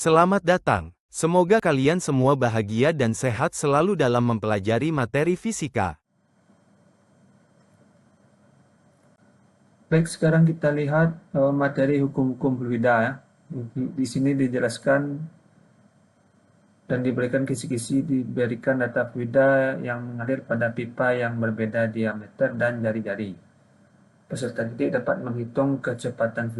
Selamat datang. Semoga kalian semua bahagia dan sehat selalu dalam mempelajari materi fisika. Baik, sekarang kita lihat materi hukum-hukum fluida ya. Di sini dijelaskan dan diberikan kisi-kisi diberikan data fluida yang mengalir pada pipa yang berbeda diameter dan jari-jari. Peserta didik dapat menghitung kecepatan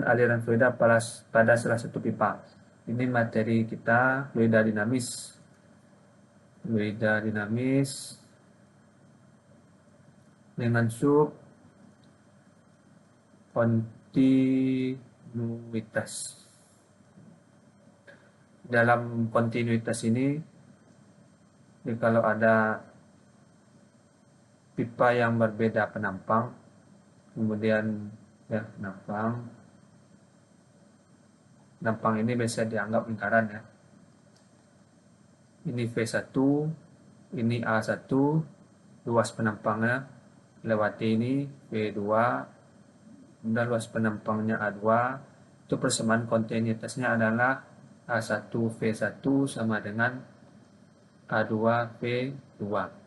aliran fluida pada salah satu pipa. Ini materi kita fluida dinamis. Fluida dinamis dengan sub kontinuitas. Dalam kontinuitas ini, kalau ada pipa yang berbeda penampang, kemudian ya penampang ini bisa dianggap lingkaran ya. Ini V1, ini A1, luas penampangnya lewati ini V2, dan luas penampangnya A2. Itu persamaan kontinuitasnya adalah A1 V1 sama dengan A2 V2.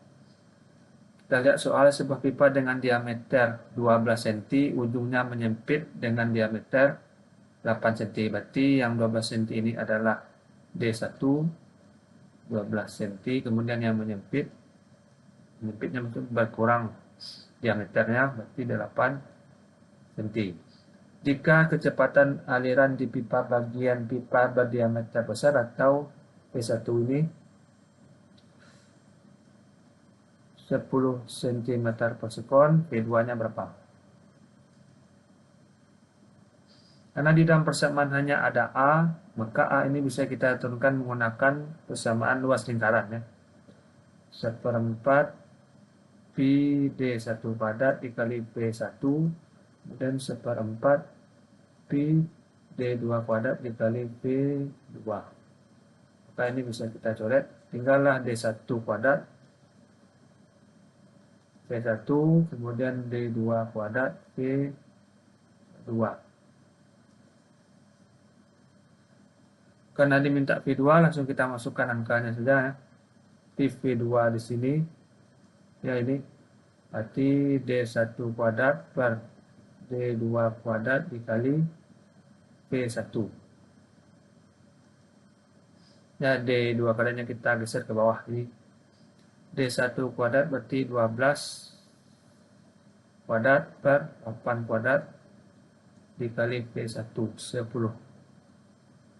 Kita lihat soal sebuah pipa dengan diameter 12 cm, ujungnya menyempit dengan diameter 8 cm. Berarti yang 12 cm ini adalah D1, 12 cm. Kemudian yang menyempitnya berkurang diameternya, berarti 8 cm. Jika kecepatan aliran di pipa bagian pipa berdiameter besar atau P1 ini 10 cm per sekon, P2-nya berapa? Karena di dalam persamaan hanya ada A, maka A ini bisa kita turunkan menggunakan persamaan luas lingkaran ya. 1/4 Pi D1 padat dikali P1, dan 1/4 Pi D2 kuadrat dikali P2. Maka ini bisa kita coret, tinggallah D1 kuadrat P1, kemudian D2 kuadrat P2. Karena diminta V2, langsung kita masukkan angkanya saja ya. V2 di sini, ya ini, berarti D1 kuadrat per D2 kuadrat dikali P1. Ya, D2 kuadratnya kita geser ke bawah ini. D1 kuadrat berarti 12 kuadrat per 8 kuadrat dikali P1, 10.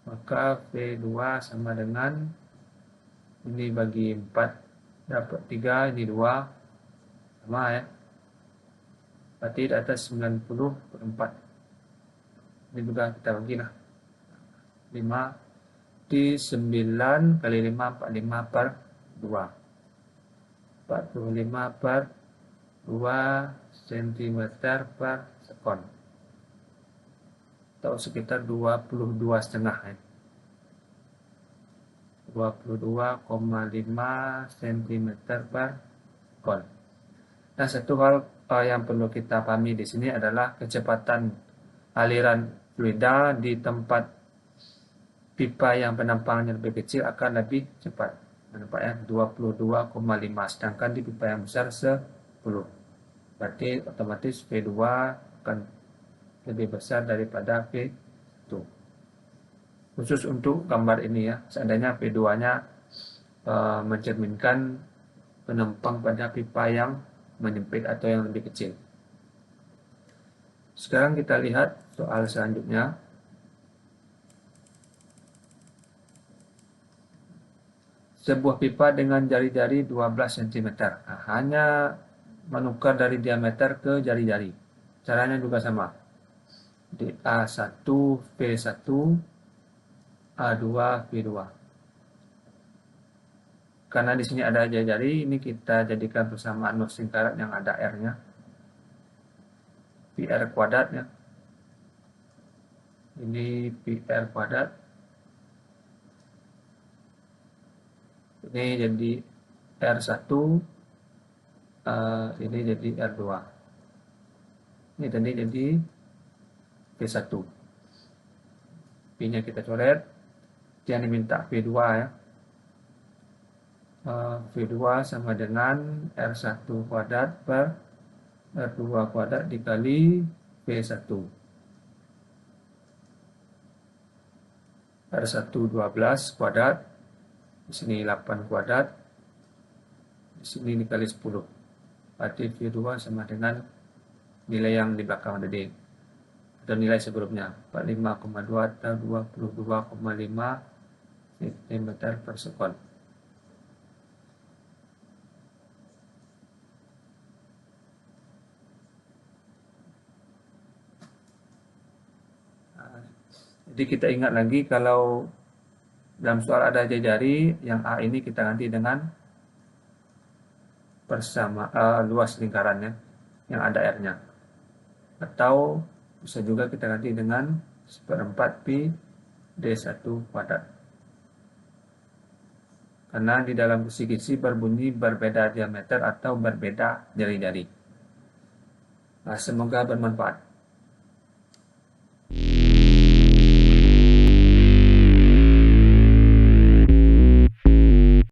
Maka V2 sama dengan, ini bagi 4 dapat 3, ini 2, sama ya. Berarti di atas 90/4. Ini juga kita bagi lah. 5 di 9 kali 5, 45 per 2. 45 per 2 cm per sekon. Atau sekitar 22,5 ya. 22,5 cm per sekon. Nah, satu hal yang perlu kita pahami di sini adalah kecepatan aliran fluida di tempat pipa yang penampangnya lebih kecil akan lebih cepat. Nampak ya, 22,5, sedangkan di pipa yang besar 10. Berarti otomatis V2 akan lebih besar daripada V1. Khusus untuk gambar ini ya, seandainya V2-nya mencerminkan penampang pada pipa yang menyempit atau yang lebih kecil. Sekarang kita lihat soal selanjutnya. Sebuah pipa dengan jari-jari 12 cm. Nah, hanya menukar dari diameter ke jari-jari. Caranya juga sama. Di A1 V1, A2 V2. Karena di sini ada jari-jari, ini kita jadikan persamaan luas lingkaran yang ada R-nya. PR kuadratnya. Ini PR kuadrat. Ini jadi R1, ini jadi R2. Ini tadi jadi V1. P-nya kita coret. Yang diminta V2 ya. V2 sama dengan R1 kuadrat per R2 kuadrat dikali V1. R1 12 kuadrat, di sini 8 kuadrat, di sini dikali 10. Berarti V2 sama dengan nilai yang di belakang tadi. Dan nilai sebelumnya, 45,2 atau 22,5 cm per sekon. Jadi kita ingat lagi kalau dalam soal ada jari, yang A ini kita ganti dengan luas lingkarannya yang ada R-nya. Atau bisa juga kita ganti dengan 1/4 pi D1 kuadrat. Karena di dalam kisi-kisi berbunyi berbeda diameter atau berbeda jari-jari. Nah, semoga bermanfaat.